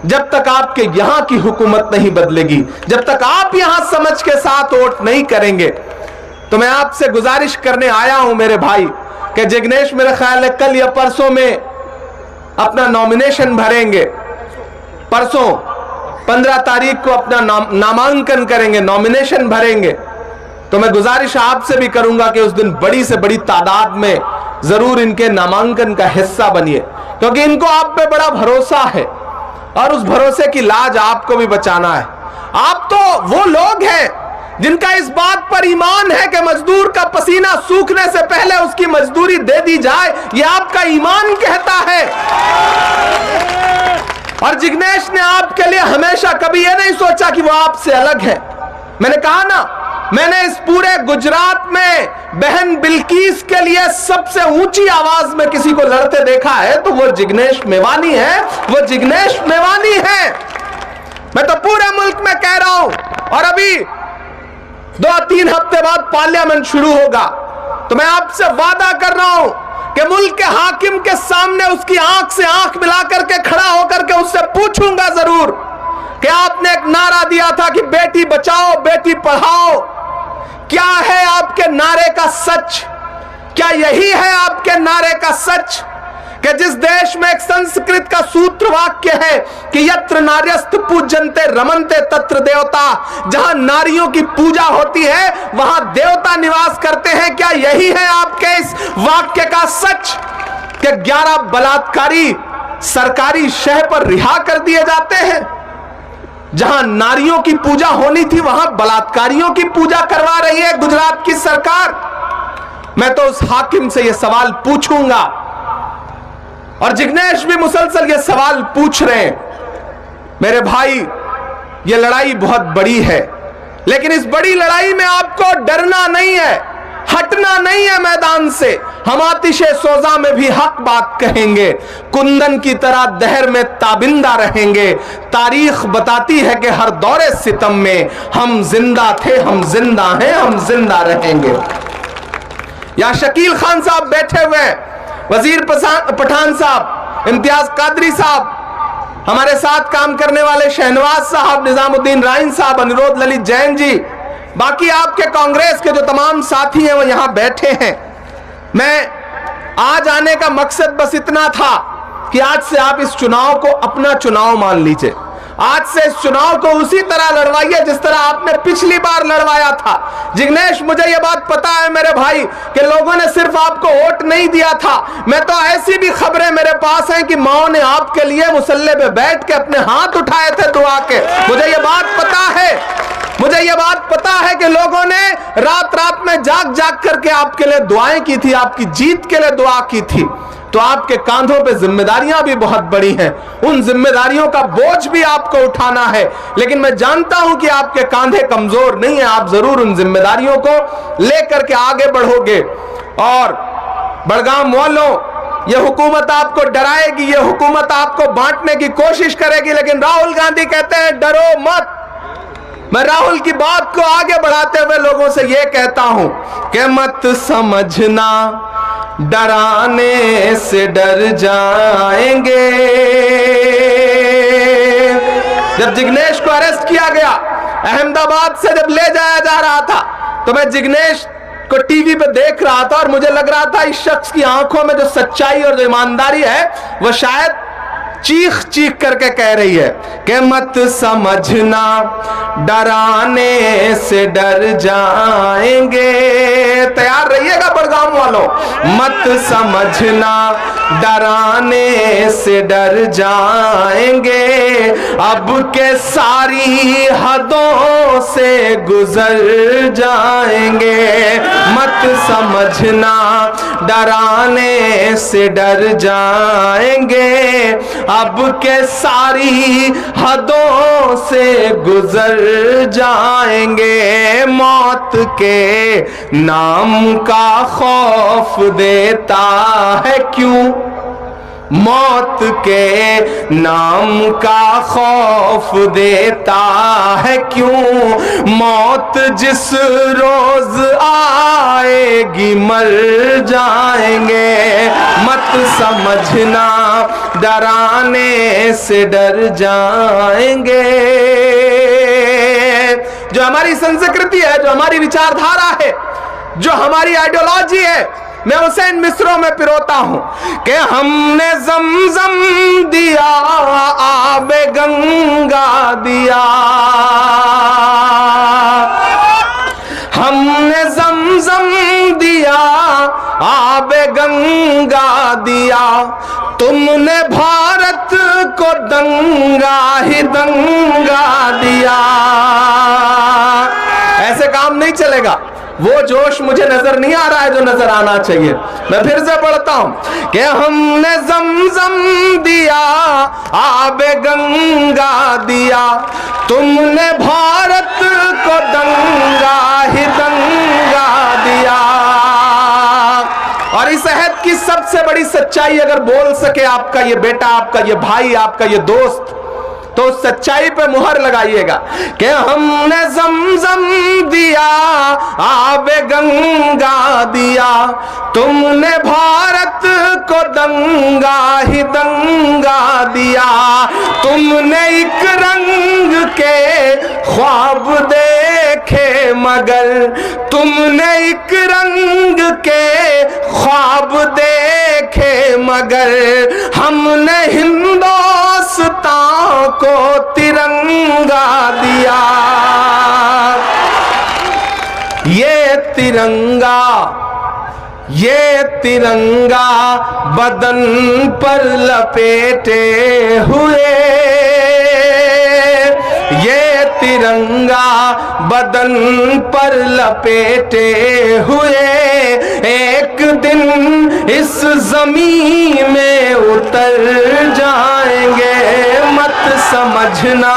जब तक आपके यहां की हुकूमत नहीं बदलेगी, जब तक आप यहां समझ के साथ वोट नहीं करेंगे, तो मैं आपसे गुजारिश करने आया हूं मेरे भाई कि जिग्नेश मेरे ख्याल है कल या परसों में अपना नॉमिनेशन भरेंगे। परसों 15 तारीख को अपना नामांकन करेंगे, नॉमिनेशन भरेंगे। तो मैं गुजारिश आपसे भी करूंगा कि उस दिन बड़ी से बड़ी तादाद में जरूर इनके नामांकन का हिस्सा बनिए, क्योंकि इनको आप पे बड़ा भरोसा है और उस भरोसे की लाज आपको भी बचाना है। आप तो वो लोग हैं जिनका इस बात पर ईमान है कि मजदूर का पसीना सूखने से पहले उसकी मजदूरी दे दी जाए, यह आपका ईमान कहता है। और जिग्नेश ने आपके लिए हमेशा कभी यह नहीं सोचा कि वो आपसे अलग है। मैंने कहा ना, मैंने इस पूरे गुजरात में बहन बिल्किस के लिए सबसे ऊंची आवाज में किसी को लड़ते देखा है तो वो जिग्नेश मेवानी है, वो जिग्नेश मेवानी है। मैं तो पूरे मुल्क में कह रहा हूं, और अभी 2-3 हफ्ते बाद पार्लियामेंट शुरू होगा, तो मैं आपसे वादा कर रहा हूं कि मुल्क के हाकिम के सामने उसकी आंख से आंख मिलाकर के खड़ा होकर के उससे पूछूंगा जरूर कि आपने एक नारा दिया था कि बेटी बचाओ बेटी पढ़ाओ, क्या है आपके नारे का सच? क्या यही है आपके नारे का सच कि जिस देश में एक संस्कृत का सूत्र वाक्य है कि यत्र नार्यस्त पूज्यन्ते रमन्ते तत्र देवता, जहां नारियों की पूजा होती है वहां देवता निवास करते हैं, क्या यही है आपके इस वाक्य का सच कि 11 बलात्कारी सरकारी शह पर रिहा कर दिए जाते हैं? जहां नारियों की पूजा होनी थी वहां बलात्कारियों की पूजा करवा रही है गुजरात की सरकार। मैं तो उस हाकिम से यह सवाल पूछूंगा, और जिग्नेश भी मुसलसल ये सवाल पूछ रहे हैं। मेरे भाई, ये लड़ाई बहुत बड़ी है, लेकिन इस बड़ी लड़ाई में आपको डरना नहीं है, हटना नहीं है मैदान से। हम आतिशे सोजा में भी हक बात कहेंगे, कुंदन की तरह दहर में ताबिंदा रहेंगे। तारीख बताती है कि हर दौरे सितम में हम जिंदा थे, हम जिंदा हैं, हम जिंदा रहेंगे। यहां शकील खान साहब बैठे हुए हैं, वजीर पठान साहब, इम्तियाज कादरी साहब, हमारे साथ काम करने वाले शहनवाज साहब, निजामुद्दीन राइन साहब, अनुरोध ललित जैन जी, बाकी आपके कांग्रेस के जो तमाम साथी हैं वो यहां बैठे हैं। मैं आज आने का मकसद बस इतना था कि आज से आप इस चुनाव को अपना चुनाव मान लीजिए। आज से इस चुनाव को उसी तरह लड़वाइए जिस तरह आपने पिछली बार लड़वाया था। जिग्नेश, मुझे यह बात पता है मेरे भाई कि लोगों ने सिर्फ आपको वोट नहीं दिया था, मैं तो ऐसी भी खबरें मेरे पास हैं कि माओ ने आपके लिए मुसल्ले पे बैठ के अपने हाथ उठाए थे दुआ के। मुझे यह बात पता है, मुझे यह बात पता है कि लोगों ने रात रात में जाग जाग करके आपके लिए दुआएं की थी, आपकी जीत के लिए दुआ की थी। तो आपके कांधों पे जिम्मेदारियां भी बहुत बड़ी हैं, उन जिम्मेदारियों का बोझ भी आपको उठाना है। लेकिन मैं जानता हूं कि आपके कांधे कमजोर नहीं है, आप जरूर उन जिम्मेदारियों को लेकर के आगे बढ़ोगे। और बड़गाम वालों, यह हुकूमत आपको डराएगी, यह हुकूमत आपको बांटने की कोशिश करेगी, लेकिन राहुल गांधी कहते हैं डरो मत। मैं राहुल की बात को आगे बढ़ाते हुए लोगों से यह कहता हूं कि मत समझना डराने से डर जाएंगे। जब जिग्नेश को अरेस्ट किया गया, अहमदाबाद से जब ले जाया जा रहा था, तो मैं जिग्नेश को टीवी पे देख रहा था और मुझे लग रहा था इस शख्स की आंखों में जो सच्चाई और जो ईमानदारी है वो शायद चीख चीख करके कह रही है कि मत समझना डराने से डर जाएंगे। तैयार रहिएगा बड़गाम वालों, मत समझना डराने से डर जाएंगे, अब के सारी हदों से गुजर जाएंगे। मत समझना डराने से डर जाएंगे, अब के सारी हदों से गुजर जाएंगे। मौत के नाम का खौफ देता है क्यों, मौत के नाम का खौफ देता है क्यों, मौत जिस रोज आएगी मर जाएंगे, मत समझना डराने से डर जाएंगे। जो हमारी संस्कृति है, जो हमारी विचारधारा है, जो हमारी आइडियोलॉजी है, मैं उसे इन मिसरों में पिरोता हूं कि हमने ज़मज़म दिया, आबे गंगा दिया, हमने ज़मज़म दिया, आबे गंगा दिया, तुमने भारत को दंगा ही दंगा दिया। ऐसे काम नहीं चलेगा। वो जोश मुझे नजर नहीं आ रहा है जो नजर आना चाहिए। मैं फिर से पढ़ता हूं कि हमने ज़मज़म दिया, आबे गंगा दिया, तुमने भारत को दंगा ही दंगा दिया। और इस अहद की सबसे बड़ी सच्चाई अगर बोल सके आपका ये बेटा, आपका ये भाई, आपका ये दोस्त, तो सच्चाई पे मुहर लगाइएगा कि हमने ज़मज़म दिया, आबे गंगा दिया, तुमने भारत को दंगा ही दंगा दिया, तुमने एक रंग के ख्वाब देखे मगर, तुमने एक रंग के ख्वाब देखे मगर, हमने हिंदुस्तान को तिरंगा दिया। ये तिरंगा बदन पर लपेटे हुए, ये तिरंगा बदन पर लपेटे हुए, एक दिन इस जमीन में उतर जाएंगे, मत समझना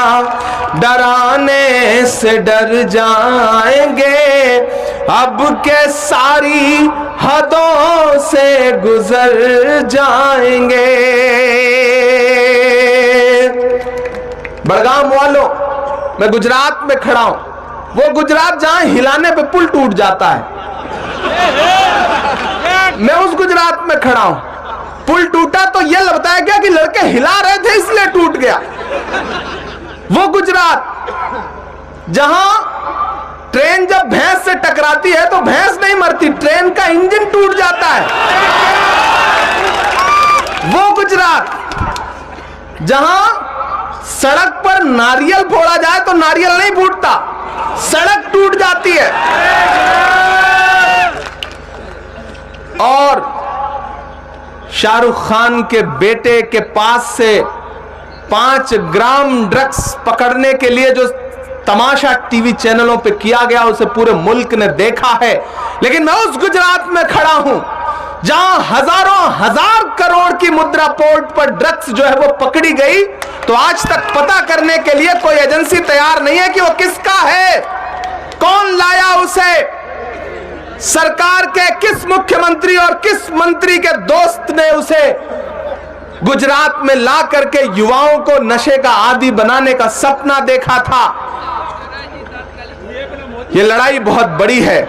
डराने से डर जाएंगे, अब के सारी हदों से गुजर जाएंगे। बड़गाम वालों, मैं गुजरात में खड़ा हूं, वो गुजरात जहां हिलाने पे पुल टूट जाता है, मैं उस गुजरात में खड़ा हूं। पुल टूटा तो यह बताया गया कि लड़के हिला रहे थे इसलिए टूट गया। वो गुजरात जहां ट्रेन जब भैंस से टकराती है तो भैंस नहीं मरती, ट्रेन का इंजन टूट जाता है। वो गुजरात जहां सड़क पर नारियल फोड़ा जाए तो नारियल नहीं फूटता, सड़क टूट जाती है। और शाहरुख खान के बेटे के पास से 5 ग्राम ड्रग्स पकड़ने के लिए जो तमाशा टीवी चैनलों पे किया गया उसे पूरे मुल्क ने देखा है। लेकिन मैं उस गुजरात में खड़ा हूं जहां हजारों हजार करोड़ की मुद्रा पोर्ट पर ड्रग्स जो है वो पकड़ी गई, तो आज तक पता करने के लिए कोई एजेंसी तैयार नहीं है कि वो किसका है, कौन लाया उसे, सरकार के किस मुख्यमंत्री और किस मंत्री के दोस्त ने उसे गुजरात में ला करके युवाओं को नशे का आदी बनाने का सपना देखा था। ये लड़ाई बहुत बड़ी है।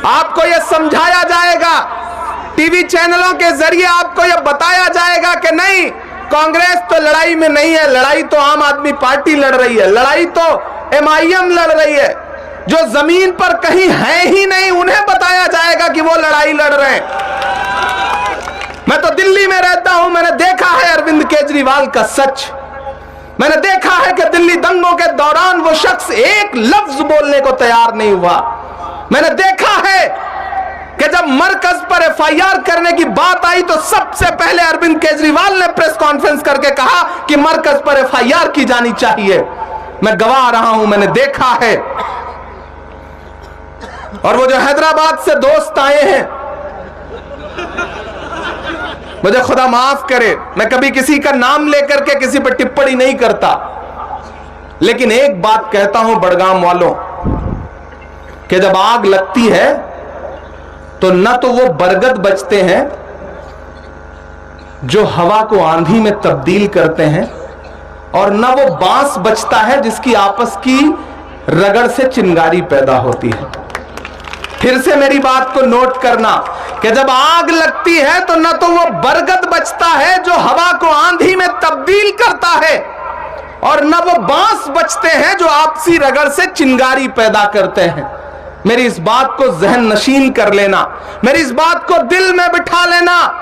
आपको यह समझाया जाएगा, टीवी चैनलों के जरिए आपको यह बताया जाएगा कि नहीं, कांग्रेस तो लड़ाई में नहीं है, लड़ाई तो आम आदमी पार्टी लड़ रही है, लड़ाई तो MIM लड़ रही है। जो जमीन पर कहीं है ही नहीं उन्हें बताया जाएगा कि वो लड़ाई लड़ रहे हैं। मैं तो दिल्ली में रहता हूं, मैंने देखा है अरविंद केजरीवाल का सच। मैंने देखा है कि दिल्ली दंगों के दौरान वो शख्स एक लफ्ज बोलने को तैयार नहीं हुआ। मैंने देखा है कि जब मरकज पर FIR करने की बात आई तो सबसे पहले अरविंद केजरीवाल ने प्रेस कॉन्फ्रेंस करके कहा कि मरकज पर FIR की जानी चाहिए। मैं गवाह रहा हूं, मैंने देखा है। और वो जो हैदराबाद से दोस्त आए हैं, मुझे खुदा माफ करे, मैं कभी किसी का नाम लेकर के किसी पर टिप्पणी नहीं करता, लेकिन एक बात कहता हूं बड़गाम वालों कि जब आग लगती है तो न तो वो बरगद बचते हैं, जो हवा को आंधी में तब्दील करते हैं, और न वो बांस बचता है जिसकी आपस की रगड़ से चिंगारी पैदा होती है। फिर से मेरी बात को नोट करना कि जब आग लगती है तो न तो वो बरगद बचता है जो हवा को आंधी में तब्दील करता है, और न वो बांस बचते हैं जो आपसी रगड़ से चिंगारी पैदा करते हैं। मेरी इस बात को जहन नशीन कर लेना, मेरी इस बात को दिल में बिठा लेना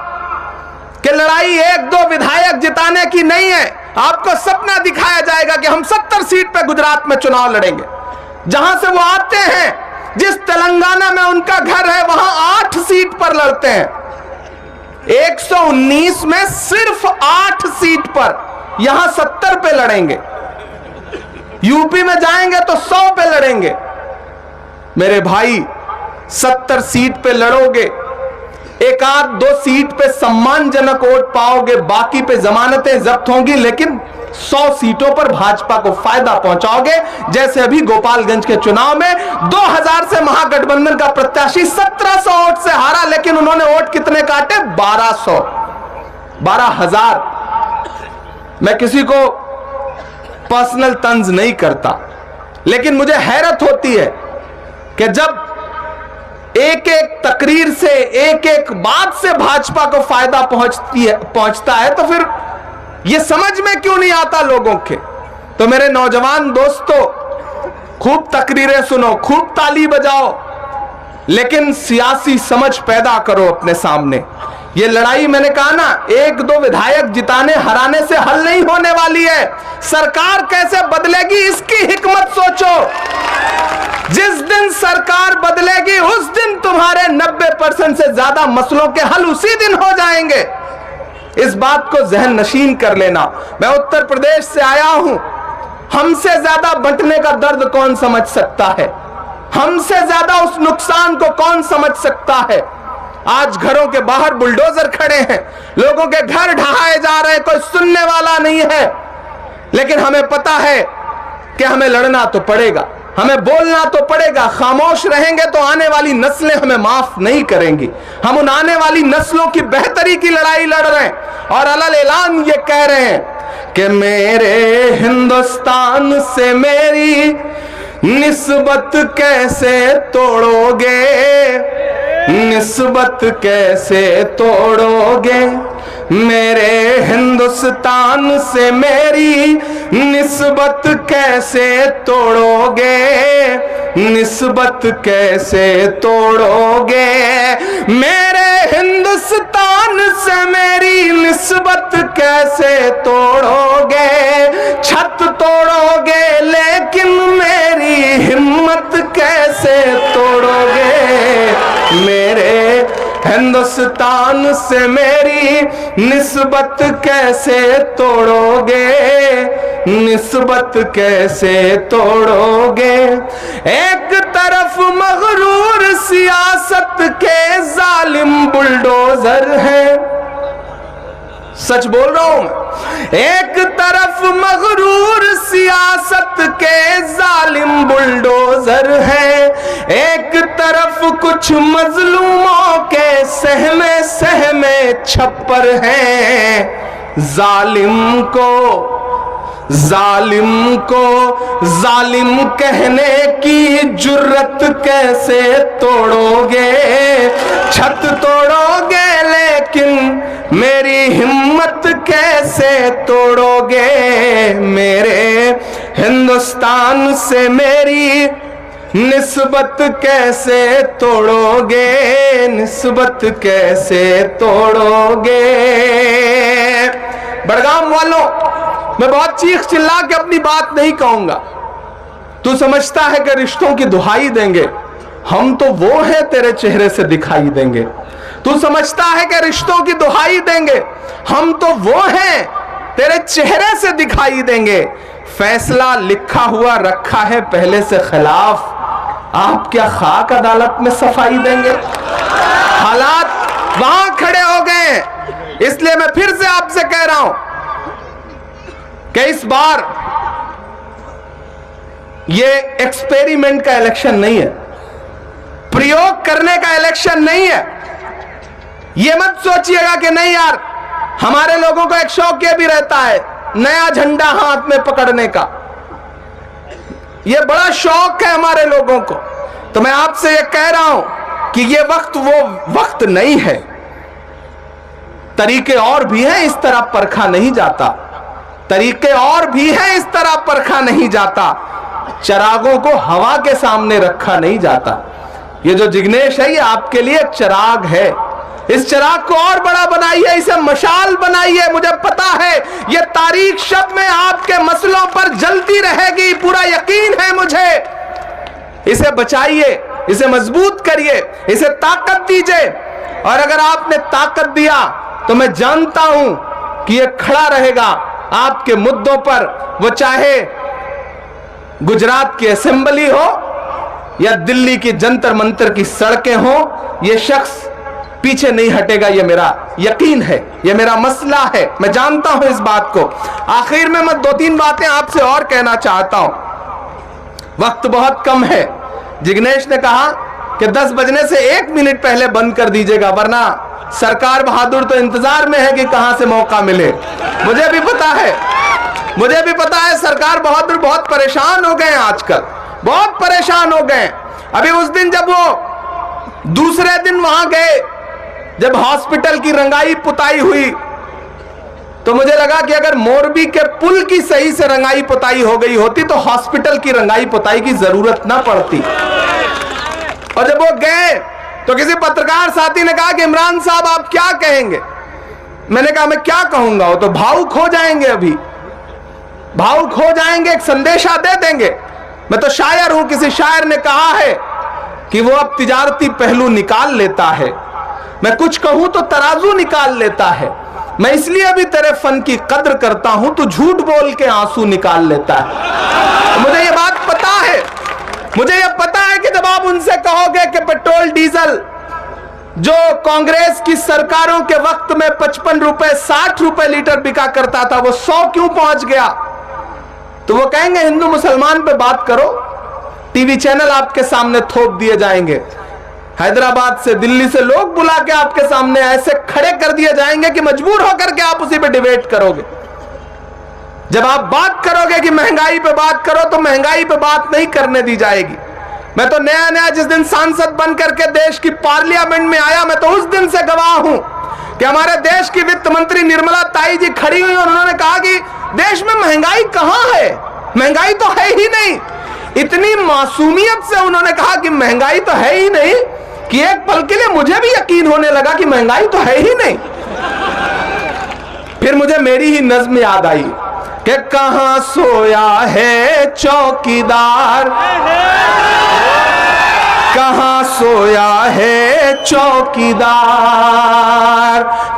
कि लड़ाई एक दो विधायक जिताने की नहीं है। आपको सपना दिखाया जाएगा कि हम 70 सीट पे गुजरात में चुनाव लड़ेंगे। जहां से वो आते हैं, जिस तेलंगाना में उनका घर है, वहां 8 सीट पर लड़ते हैं। 119 में सिर्फ 8 सीट पर, यहां 70 पे लड़ेंगे। यूपी में जाएंगे तो 100 पे लड़ेंगे। मेरे भाई 70 सीट पे लड़ोगे, एक आध दो सीट पे सम्मानजनक वोट पाओगे, बाकी पे जमानतें जब्त होंगी, लेकिन 100 सीटों पर भाजपा को फायदा पहुंचाओगे। जैसे अभी गोपालगंज के चुनाव में 2000 से महागठबंधन का प्रत्याशी 1700 वोट से हारा, लेकिन उन्होंने वोट कितने काटे? 12,000। मैं किसी को पर्सनल तंज नहीं करता, लेकिन मुझे हैरत होती है कि जब एक एक तकरीर से, एक एक बात से भाजपा को फायदा पहुंचता है, तो फिर यह समझ में क्यों नहीं आता लोगों के? तो मेरे नौजवान दोस्तों, खूब तकरीरें सुनो, खूब ताली बजाओ, लेकिन सियासी समझ पैदा करो अपने सामने। ये लड़ाई मैंने कहा ना, एक दो विधायक जिताने हराने से हल नहीं होने वाली है। सरकार कैसे बदलेगी इसकी हिकमत सोचो। जिस दिन सरकार बदलेगी उस दिन तुम्हारे 90% से ज्यादा मसलों के हल उसी दिन हो जाएंगे। इस बात को जहन नशीन कर लेना। मैं उत्तर प्रदेश से आया हूं। हमसे ज्यादा बंटने का दर्द कौन समझ सकता है? हमसे ज्यादा उस नुकसान को कौन समझ सकता है? आज घरों के बाहर बुलडोजर खड़े हैं, लोगों के घर ढहाए जा रहे हैं, कोई सुनने वाला नहीं है। लेकिन हमें पता है कि हमें लड़ना तो पड़ेगा, हमें बोलना तो पड़ेगा। खामोश रहेंगे तो आने वाली नस्लें हमें माफ नहीं करेंगी। हम उन आने वाली नस्लों की बेहतरी की लड़ाई लड़ रहे हैं और अलल ऐलान ये कह रहे हैं कि मेरे हिंदुस्तान से मेरी निस्बत कैसे तोड़ोगे, निस्बत कैसे तोड़ोगे। मेरे हिंदुस्तान से मेरी निस्बत कैसे तोड़ोगे, निस्बत कैसे तोड़ोगे। मेरे हिंदुस्तान से मेरी निस्बत कैसे तोड़ोगे। छत तोड़ोगे लेकिन मेरी हिम्मत कैसे तोड़ोगे। मेरे हिंदुस्तान से मेरी निस्बत कैसे तोड़ोगे, निस्बत कैसे तोड़ोगे। एक तरफ मगरूर सियासत के जालिम बुलडोजर हैं, सच बोल रहा हूं मैं। एक तरफ मगरूर सियासत के जालिम बुलडोजर है, एक तरफ कुछ मजलूमों के सहमे सहमे छप्पर हैं। जालिम को जालिम कहने की जुर्रत कैसे तोड़ोगे। छत तोड़ोगे लेकिन मेरी हिम्मत कैसे तोड़ोगे। मेरे हिंदुस्तान से मेरी निस्बत कैसे तोड़ोगे, निस्बत कैसे तोड़ोगे। बड़गाम वालों, मैं बहुत चीख चिल्ला के अपनी बात नहीं कहूंगा। तू समझता है कि रिश्तों की दुहाई देंगे, हम तो वो हैं तेरे चेहरे से दिखाई देंगे। तू समझता है कि रिश्तों की दुहाई देंगे, हम तो वो हैं तेरे चेहरे से दिखाई देंगे। फैसला लिखा हुआ रखा है पहले से खिलाफ, आप क्या खाक अदालत में सफाई देंगे। हालात वहां खड़े हो गए। इसलिए मैं फिर से आपसे कह रहा हूं कि इस बार ये एक्सपेरिमेंट का इलेक्शन नहीं है, प्रयोग करने का इलेक्शन नहीं है। ये मत सोचिएगा कि नहीं यार हमारे लोगों को एक शौक ये भी रहता है नया झंडा हाथ में पकड़ने का, ये बड़ा शौक है हमारे लोगों को। तो मैं आपसे ये कह रहा हूं कि ये वक्त वो वक्त नहीं है, तरीके और भी हैं, इस तरह परखा नहीं जाता, तरीके और भी हैं, इस तरह परखा नहीं जाता, चिरागों को हवा के सामने रखा नहीं जाता। ये जो जिग्नेश है ये आपके लिए एक चिराग है, इस चिराग को और बड़ा बनाइए, इसे मशाल बनाइए। मुझे पता है ये तारीख शब में आपके मसलों पर जलती रहेगी, पूरा यकीन है मुझे। इसे बचाइए, इसे मजबूत करिए, इसे ताकत दीजिए, और अगर आपने ताकत दिया तो मैं जानता हूं कि ये खड़ा रहेगा आपके मुद्दों पर, वो चाहे गुजरात की असेंबली हो या दिल्ली की जंतर मंतर की सड़कें हो, ये शख्स पीछे नहीं हटेगा, ये मेरा यकीन है, ये मेरा मसला है, मैं जानता हूं इस बात को। आखिर में मैं 2-3 बातें आपसे और कहना चाहता हूं, वक्त बहुत कम है। जिग्नेश ने कहा कि 10 बजने से 1 मिनट पहले बंद कर दीजिएगा, वरना सरकार बहादुर तो इंतजार में है कि कहां से मौका मिले। मुझे भी पता है, मुझे भी पता है सरकार बहादुर बहुत परेशान हो गए हैं आजकल, बहुत परेशान हो गए। अभी उस दिन जब वो दूसरे दिन वहां गए, जब हॉस्पिटल की रंगाई पुताई हुई, तो मुझे लगा कि अगर मोरबी के पुल की सही से रंगाई पुताई हो गई होती तो हॉस्पिटल की रंगाई पुताई की जरूरत ना पड़ती। और जब वो गए तो किसी पत्रकार साथी ने कहा कि इमरान साहब आप क्या कहेंगे। मैंने कहा मैं क्या कहूंगा, वो तो भावुक हो जाएंगे, अभी भावुक हो जाएंगे, एक संदेशा दे देंगे। मैं तो शायर हूं, किसी शायर ने कहा है कि वो अब तिजारती पहलू निकाल लेता है, मैं कुछ कहूं तो तराजू निकाल लेता है, मैं इसलिए भी तेरे फन की कद्र करता हूं, तू झूठ बोल के आंसू निकाल लेता है। मुझे ये बात पता है, मुझे ये पता है कि जब आप उनसे कहोगे कि पेट्रोल डीजल जो कांग्रेस की सरकारों के वक्त में 55 रुपए 60 रुपए लीटर बिका करता था, वो 100 क्यों पहुंच गया, तो वो कहेंगे हिंदू मुसलमान पे बात करो, टीवी चैनल आपके सामने थोप दिए जाएंगे, हैदराबाद से दिल्ली से लोग बुला के आपके सामने ऐसे खड़े कर दिए जाएंगे कि मजबूर होकर के आप उसी पे डिबेट करोगे। जब आप बात करोगे कि महंगाई पे बात करो तो महंगाई पे बात नहीं करने दी जाएगी। मैं तो नया नया जिस दिन सांसद बन करके देश की पार्लियामेंट में आया, मैं तो उस दिन से गवाह हूं कि हमारे देश की वित्त मंत्री निर्मला ताई जी खड़ी हुई और उन्होंने कहा कि देश में महंगाई कहां है, महंगाई तो है ही नहीं। इतनी मासूमियत से उन्होंने कहा कि महंगाई तो है ही नहीं कि एक पल के लिए मुझे भी यकीन होने लगा कि महंगाई तो है ही नहीं। फिर मुझे मेरी ही नज्म याद आई कि कहां सोया है चौकीदार, कहां सोया है चौकीदार,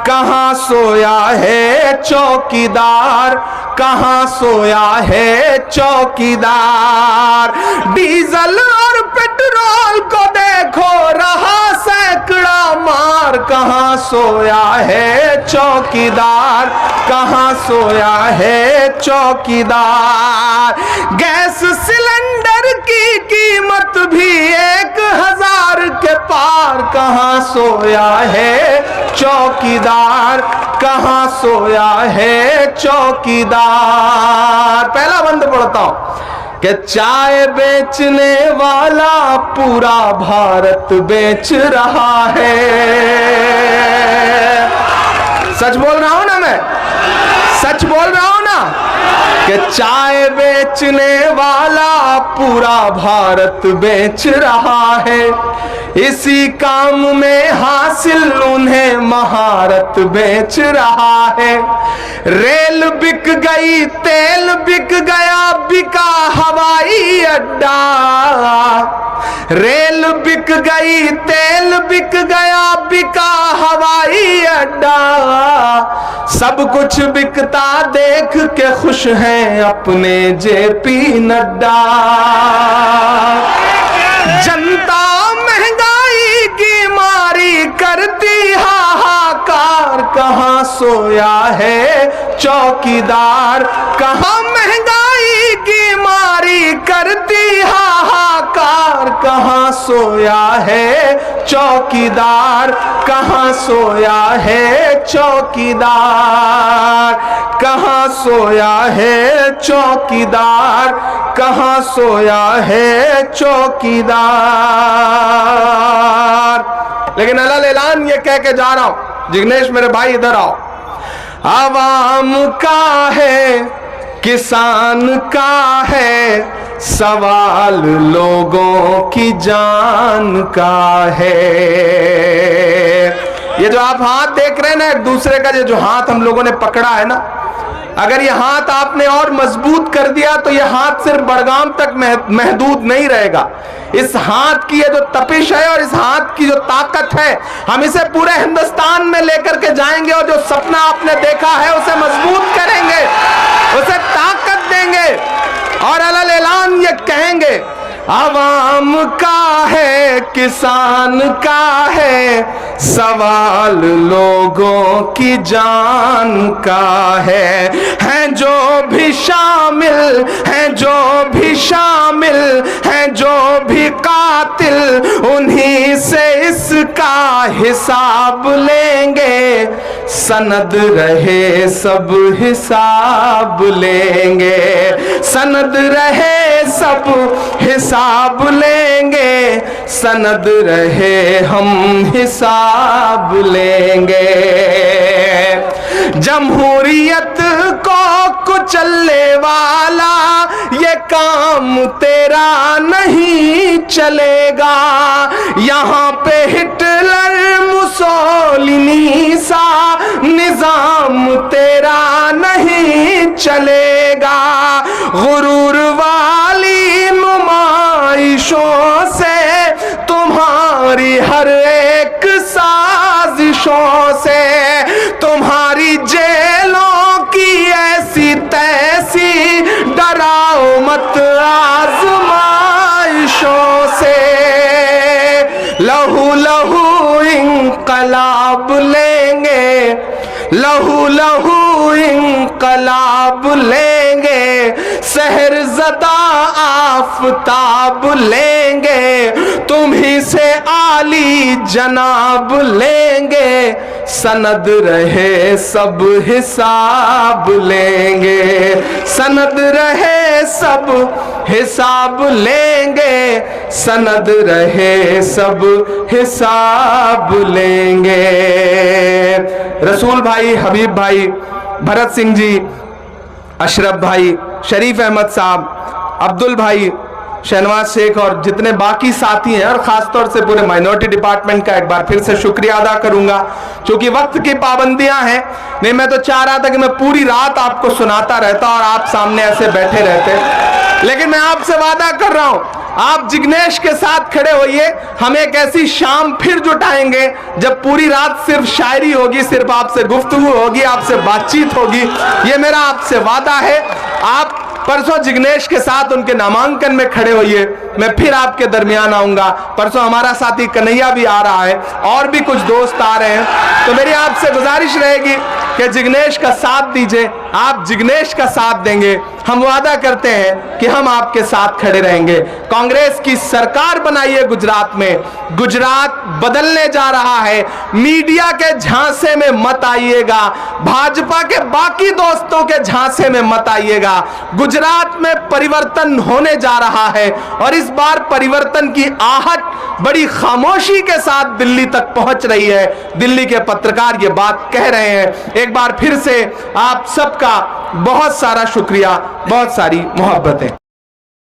कहां सोया है चौकीदार, कहां सोया है चौकीदार। डीजल और पेट्रोल को देखो रहा सैकड़ा मार, कहां सोया है चौकीदार, कहां सोया है चौकीदार। गैस सिलेंडर की कीमत भी 1000 के पार, कहां सोया है चौकीदार, कहां सोया है चौकीदार। पहला बंद पढ़ता हूं कि चाय बेचने वाला पूरा भारत बेच रहा है। सच बोल रहा हूं ना, मैं सच बोल रहा हूं ना कि चाय बेचने वाला पूरा भारत बेच रहा है। इसी काम में हासिल उन्हें महारत बेच रहा है। रेल बिक गई, तेल बिक गया, बिका हवाई अड्डा। रेल बिक गई, तेल बिक गया, बिका हवाई अड्डा। सब कुछ बिकता देख के खुश हैं अपने जेपी नड्डा। जनता महंगाई की मारी करती हाहाकार, कहां सोया है चौकीदार, कहां महंगाई की मारी करती हाहाकार। साहूकार कहाँ सोया है चौकीदार, कहाँ सोया है चौकीदार, कहाँ सोया है चौकीदार, कहाँ सोया है चौकीदार। लेकिन अलल ऐलान ये कह के जा रहा हूं, जिग्नेश मेरे भाई इधर आओ, आवाम का है किसान का है सवाल लोगों की जान का है। ये जो आप हाथ देख रहे हैं ना, एक दूसरे का जो हाथ हम लोगों ने पकड़ा है ना, अगर ये हाथ आपने और मजबूत कर दिया तो ये हाथ सिर्फ बड़गाम तक महदूद नहीं रहेगा। इस हाथ की ये जो तपिश है और इस हाथ की जो ताकत है, हम इसे पूरे हिंदुस्तान में लेकर के जाएंगे और जो सपना आपने देखा है उसे मजबूत करेंगे, उसे ताकत देंगे और अलल ऐलान ये कहेंगे, आवाम का है किसान का है सवाल लोगों की जान का है जो भी शामिल हैं, जो भी शामिल हैं, जो भी कातिल, उन्हीं से इसका हिसाब लेंगे, सनद रहे सब हिसाब लेंगे, सनद रहे सब हिसाब लेंगे, सनद रहे हम हिसाब लेंगे। जमहूरियत को कुचलने वाला ये काम तेरा नहीं चलेगा, यहाँ पे हिटलर मुसोलिनी सा निजाम तेरा नहीं चलेगा। गुरूर वाली नुमाइशों से तुम्हारी हर एक साजिशों से, तुम्हारी जेलों की ऐसी तैसी डराओ मत आजमाइशों से। लहू लहू इंकलाब लेंगे, लहू लहू इंकलाब लेंगे, सहरज़दा आफताब लेंगे, तुम्ही से आली जनाब लेंगे, सनद रहे सब हिसाब लेंगे, सनद रहे सब हिसाब लेंगे, सनद रहे सब हिसाब लेंगे। रसूल भाई, हबीब भाई, भरत सिंह जी, अशरफ भाई, शरीफ अहमद साहब, अब्दुल भाई, शहनवाज शेख और जितने बाकी साथी हैं, और खासतौर से पूरे माइनॉरिटी डिपार्टमेंट का एक बार फिर से शुक्रिया अदा करूंगा। क्योंकि वक्त की पाबंदियां हैं, नहीं मैं तो चाह रहा था कि मैं पूरी रात आपको सुनाता रहता और आप सामने ऐसे बैठे रहते, लेकिन मैं आपसे वादा कर रहा हूं, आप जिग्नेश के साथ खड़े होइए, हम एक ऐसी शाम फिर जुटाएंगे जब पूरी रात सिर्फ शायरी होगी, सिर्फ आपसे गुफ्तगू होगी, आपसे बातचीत होगी। ये मेरा आपसे वादा है। आप परसों जिग्नेश के साथ उनके नामांकन में खड़े होइए, मैं फिर आपके दरमियान आऊंगा। परसों हमारा साथी कन्हैया भी आ रहा है और भी कुछ दोस्त आ रहे हैं, तो मेरी आपसे गुजारिश रहेगी कि जिग्नेश का साथ दीजिए। आप जिग्नेश का साथ देंगे, हम वादा करते हैं कि हम आपके साथ खड़े रहेंगे। कांग्रेस की सरकार बनाइए गुजरात में, गुजरात बदलने जा रहा है, मीडिया के झांसे में मत आइएगा, भाजपा के बाकी दोस्तों के झांसे में मत आइएगा। गुजरात में परिवर्तन होने जा रहा है और इस बार परिवर्तन की आहट बड़ी खामोशी के साथ दिल्ली तक पहुंच रही है। दिल्ली के पत्रकार ये बात कह रहे हैं। एक बार फिर से आप सबका बहुत सारा शुक्रिया, बहुत सारी मोहब्बतें।